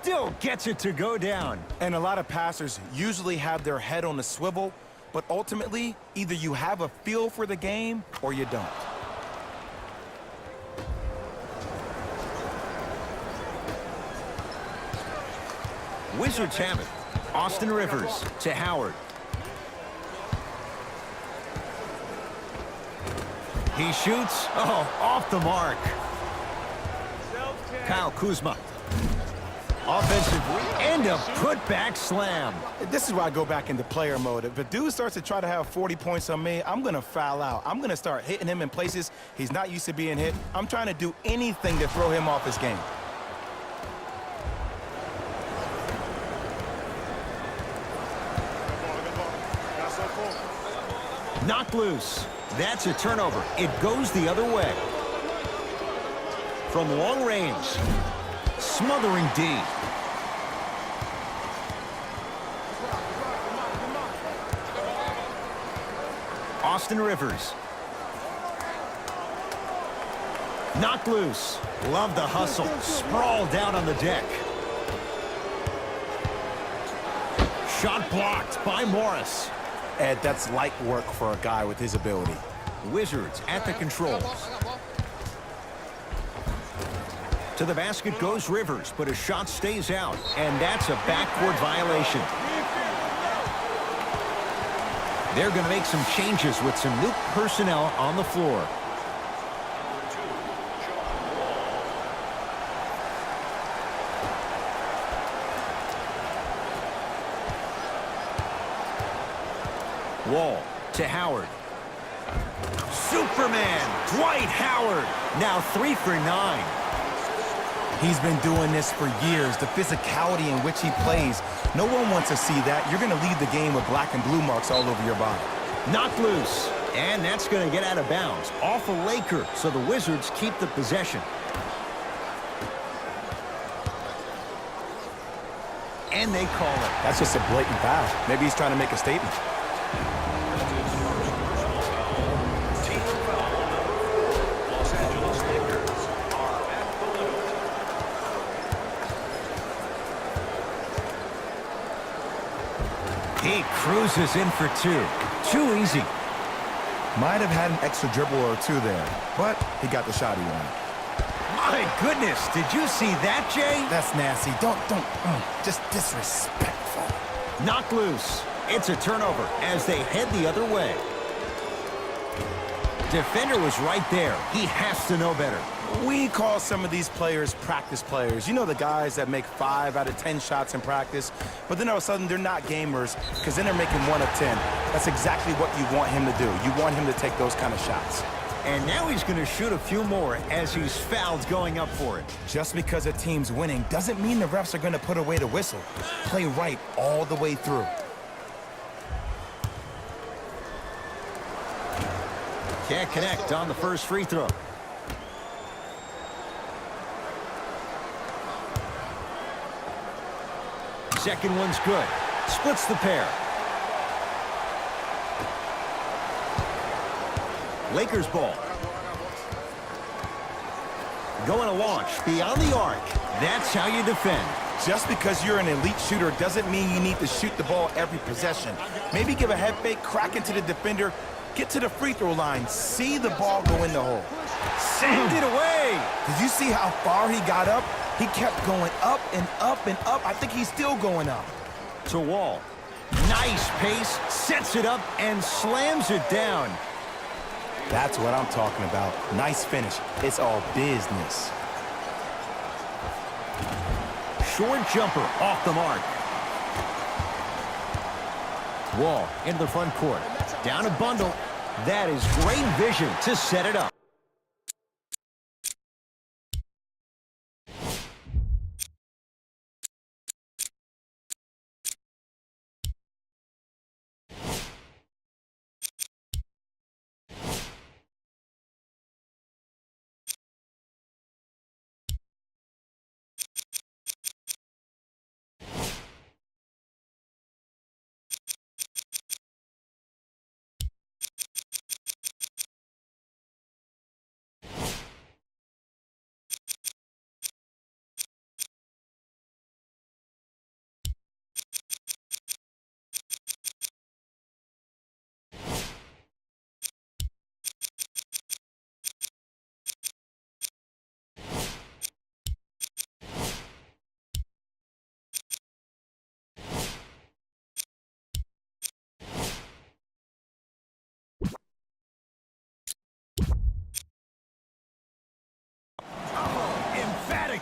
still gets it to go down. And a lot of passers usually have their head on a swivel, but ultimately, either you have a feel for the game or you don't. Wizards have it. Austin Rivers to Howard. He shoots. Oh, off the mark. Kyle Kuzma. Offensive and a putback slam. This is where I go back into player mode. If a dude starts to try to have 40 points on me, I'm going to foul out. I'm going to start hitting him in places he's not used to being hit. I'm trying to do anything to throw him off his game. Knocked loose. That's a turnover. It goes the other way. From long range. Smothering D. Austin Rivers. Knocked loose. Love the hustle. Sprawled down on the deck. Shot blocked by Morris. Ed, that's light work for a guy with his ability. Wizards at the controls. To the basket goes Rivers, but his shot stays out, and that's a backcourt violation. They're going to make some changes with some new personnel on the floor. Wall to Howard. Superman, Dwight Howard, now 3 for 9. He's been doing this for years. The physicality in which he plays, no one wants to see that. You're going to leave the game with black and blue marks all over your body. Knocked loose, and that's going to get out of bounds. Off a Laker, so the Wizards keep the possession. And they call it. That's just a blatant foul. Maybe he's trying to make a statement. He cruises in for 2. Too easy. Might have had an extra dribble or two there, but he got the shot he wanted. My goodness, did you see that, Jay? That's nasty. Just disrespectful. Knocked loose. It's a turnover as they head the other way. Defender was right there. He has to know better. We call some of these players practice players. You know, the guys that make 5 out of 10 shots in practice, but then all of a sudden they're not gamers because then they're making 1 of 10. That's exactly what you want him to do. You want him to take those kind of shots. And now he's going to shoot a few more as he's fouled going up for it. Just because a team's winning doesn't mean the refs are going to put away the whistle. Play right all the way through. Can't connect on the first free throw. Second one's good. Splits the pair. Lakers ball. Going to launch beyond the arc. That's how you defend. Just because you're an elite shooter doesn't mean you need to shoot the ball every possession. Maybe give a head fake, crack into the defender, get to the free throw line, see the ball go in the hole. Send it away. Did you see how far he got up? He kept going up and up and up. I think he's still going up. To Wall. Nice pace, sets it up, and slams it down. That's what I'm talking about. Nice finish. It's all business. Short jumper off the mark. Wall into the front court. Down a bundle. That is great vision to set it up.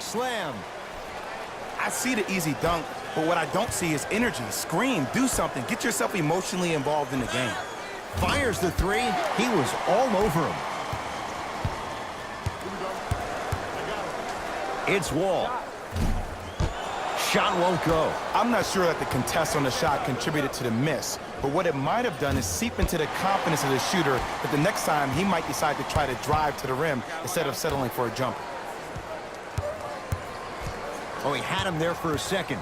slam. I see the easy dunk, but what I don't see is energy. Scream, do something. Get yourself emotionally involved in the game. Fires the three. He was all over him. It's Wall. Shot won't go. I'm not sure that the contest on the shot contributed to the miss, but what it might have done is seep into the confidence of the shooter that the next time he might decide to try to drive to the rim instead of settling for a jumper. Oh, he had him there for a second.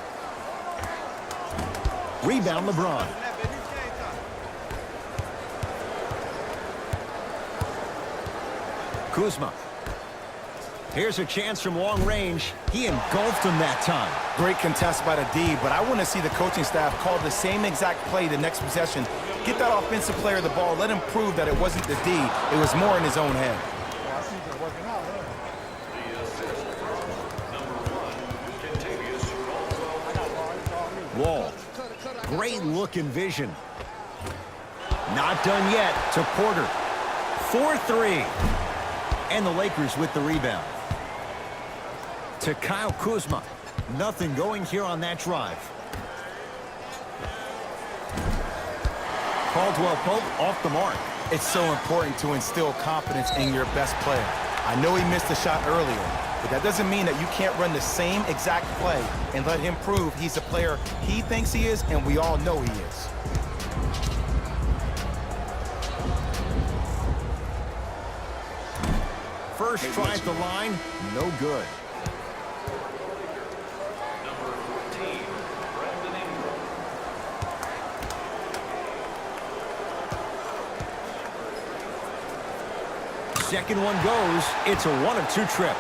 Rebound, LeBron. Kuzma. Here's a chance from long range. He engulfed him that time. Great contest by the D, but I want to see the coaching staff call the same exact play the next possession. Get that offensive player the ball. Let him prove that it wasn't the D. It was more in his own head. Wall. Great look and vision. Not done yet to Porter. 4-3. And the Lakers with the rebound. To Kyle Kuzma. Nothing going here on that drive. Caldwell Pope off the mark. It's so important to instill confidence in your best player. I know he missed the shot earlier, but that doesn't mean that you can't run the same exact play and let him prove he's the player he thinks he is, and we all know he is. First try at the line, no good. Second one goes. It's a 1-of-2 trip.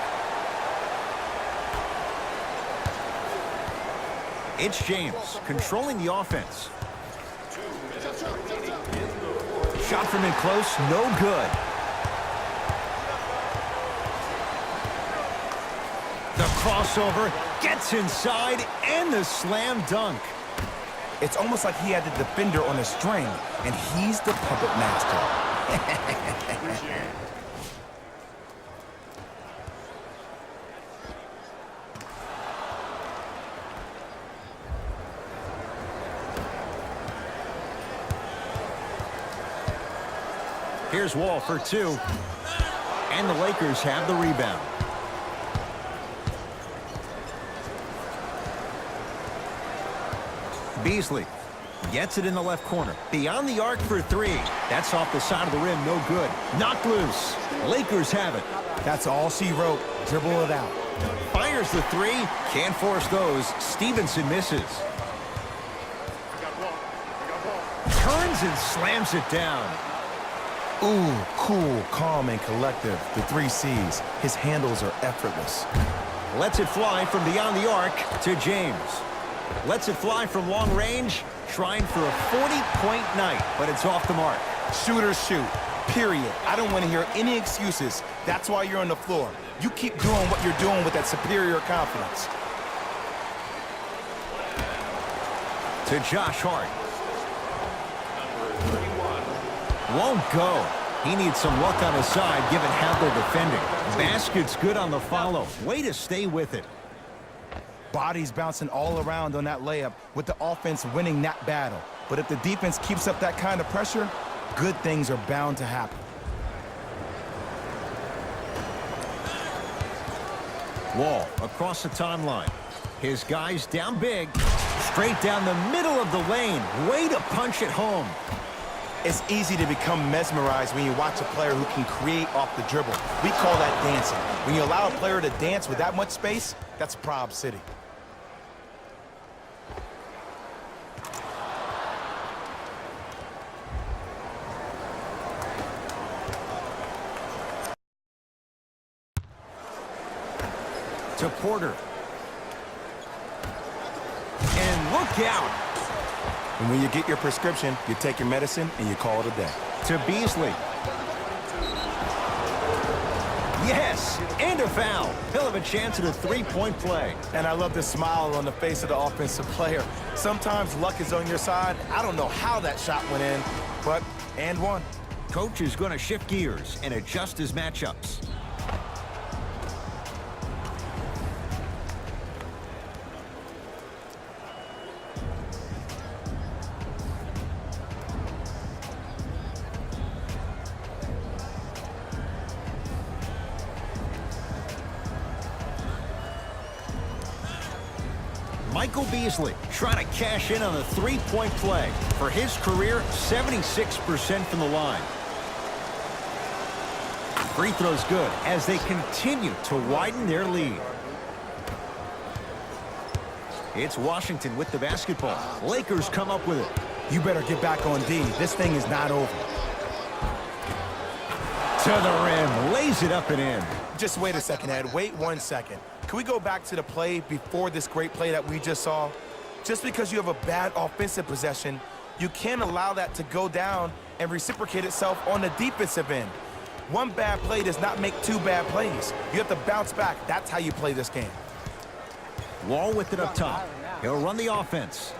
It's James controlling the offense. Shot from in close, no good. The crossover gets inside and the slam dunk. It's almost like he had the defender on a string, and he's the puppet master. Here's Wall for two. And the Lakers have the rebound. Beasley gets it in the left corner. Beyond the arc for three. That's off the side of the rim, no good. Knocked loose. Lakers have it. That's all she wrote. Dribble it out. Fires the three. Can't force those. Stevenson misses. Turns and slams it down. Ooh, cool, calm, and collective. The 3 C's. His handles are effortless. Lets it fly from beyond the arc to James. Lets it fly from long range, trying for a 40-point night, but it's off the mark. Shooters shoot, period. I don't want to hear any excuses. That's why you're on the floor. You keep doing what you're doing with that superior confidence. To Josh Hart. Won't go. He needs some luck on his side, given how they're defending. Basket's good on the follow. Way to stay with it. Bodies bouncing all around on that layup with the offense winning that battle. But if the defense keeps up that kind of pressure, good things are bound to happen. Wall across the timeline. His guys down big. Straight down the middle of the lane. Way to punch it home. It's easy to become mesmerized when you watch a player who can create off the dribble. We call that dancing. When you allow a player to dance with that much space, that's Prob City. To Porter. And look out. And when you get your prescription, you take your medicine and you call it a day. To Beasley. Yes, and a foul. He'll have a chance at a three-point play. And I love the smile on the face of the offensive player. Sometimes luck is on your side. I don't know how that shot went in, but and one. Coach is going to shift gears and adjust his matchups. Michael Beasley trying to cash in on the three-point play. For his career, 76% from the line. Free throw's good as they continue to widen their lead. It's Washington with the basketball. Lakers come up with it. You better get back on D. This thing is not over. To the rim, lays it up and in. Just wait a second, Ed. Wait 1 second. Can we go back to the play before this great play that we just saw? Just because you have a bad offensive possession, you can't allow that to go down and reciprocate itself on the defensive end. One bad play does not make two bad plays. You have to bounce back. That's how you play this game. Wall with it up top. He'll run the offense.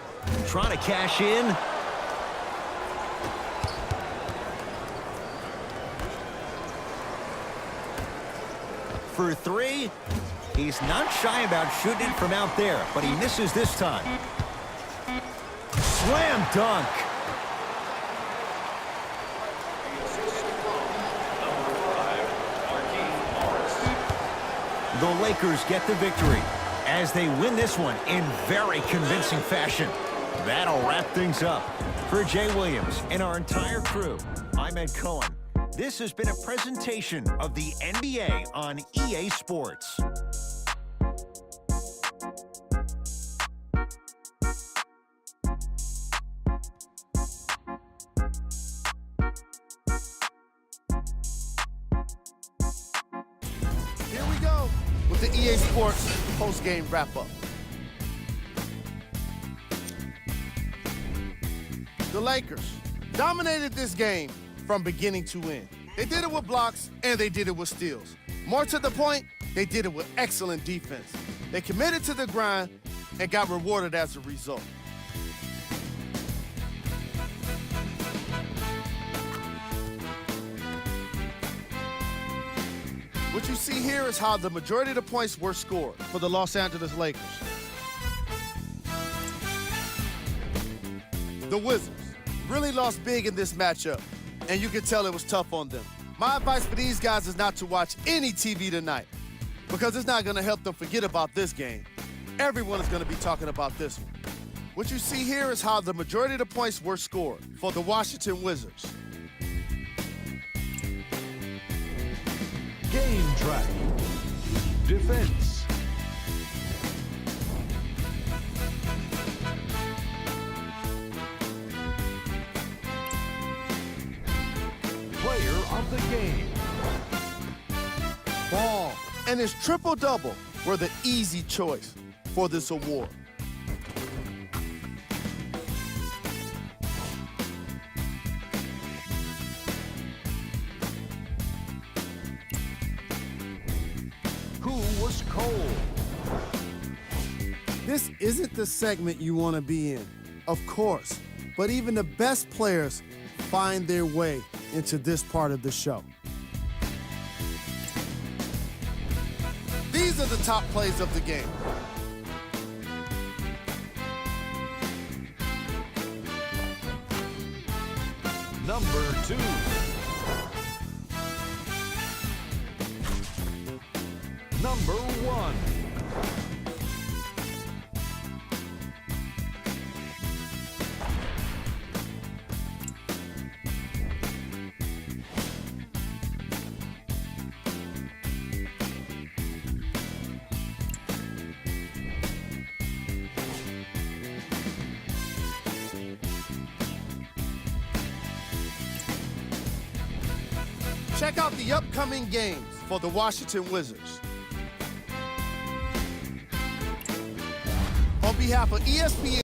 Trying to cash in. For three. He's not shy about shooting it from out there, but he misses this time. Slam dunk. The Lakers get the victory as they win this one in very convincing fashion. That'll wrap things up. For Jay Williams and our entire crew, I'm Ed Cohen. This has been a presentation of the NBA on EA Sports. Here we go with the EA Sports post-game wrap-up. The Lakers dominated this game from beginning to end. They did it with blocks, and they did it with steals. More to the point, they did it with excellent defense. They committed to the grind and got rewarded as a result. What you see here is how the majority of the points were scored for the Los Angeles Lakers. The Wizards really lost big in this matchup, and you can tell it was tough on them. My advice for these guys is not to watch any TV tonight, because it's not going to help them forget about this game. Everyone is going to be talking about this one. What you see here is how the majority of the points were scored for the Washington Wizards. Game track. Defense. Player of the game. Ball and his triple-double were the easy choice for this award. Who was cold? This isn't the segment you want to be in, of course, but even the best players find their way into this part of the show. These are the top plays of the game. Number 2. Number 1. Check out the upcoming games for the Washington Wizards. On behalf of ESPN